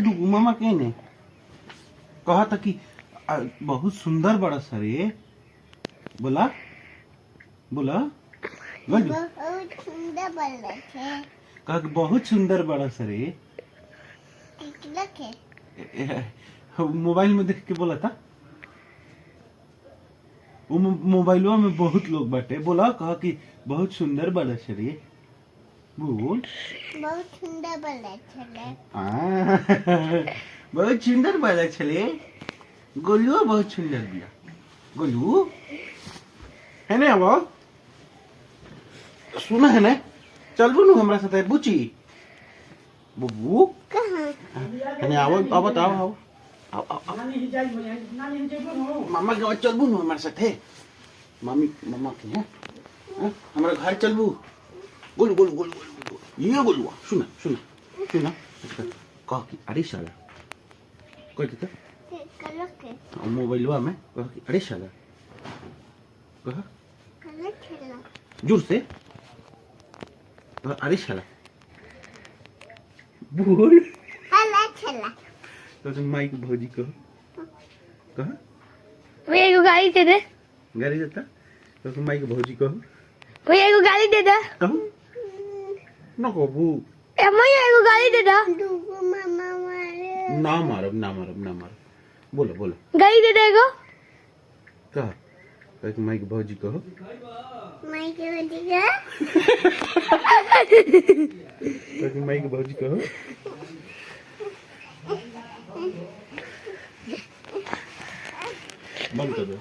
डुगू मामा कहने कहा था कि बहुत सुंदर बड़ा सरे बोला बोला बहुत सुंदर बड़ा है। कहा कि बहुत सुंदर बड़ा सरे मोबाइल में देख के बोला था वो मोबाइलों में बहुत लोग बाटे बोला कहा कि बहुत सुंदर बड़ा सरे बोल बहुत सुंदर बड़ा छले बहुत सुंदर बड़ा छले गोलू बहुत सुंदर बिया गोलू है ना वो सुना है ना चल बोलू हमरा साथे बुची बुबू कहाँ है ना आओ अब आओ आओ मामा के चल बोलू हमरा साथे मामी मामा के हैं हमरा घर चल बू गोलू गोलू गोलू गोलू ये गोलू सुना सुना सुना कह कि अरे साला कह देता कलर के मोबाइलवा में कह कि अरे साला कह कलर छला जोर से कह अरे साला बोल कलर छला तो तुम माइक भौजी कह कह भैया को गाड़ी दे दे। गाड़ी देता तो तुम माइक भौजी कह भैया को गाड़ी दे दे। कह न कहबू भैया को गाड़ी दे दे। डुगू मामा मारे ना मारब ना मारब ना मारब बोलो बोलो गाड़ी दे देगा। कह कह कि माइक भौजी कह माई के बदिगा कह कि माइक भौजी कह बंद कर दो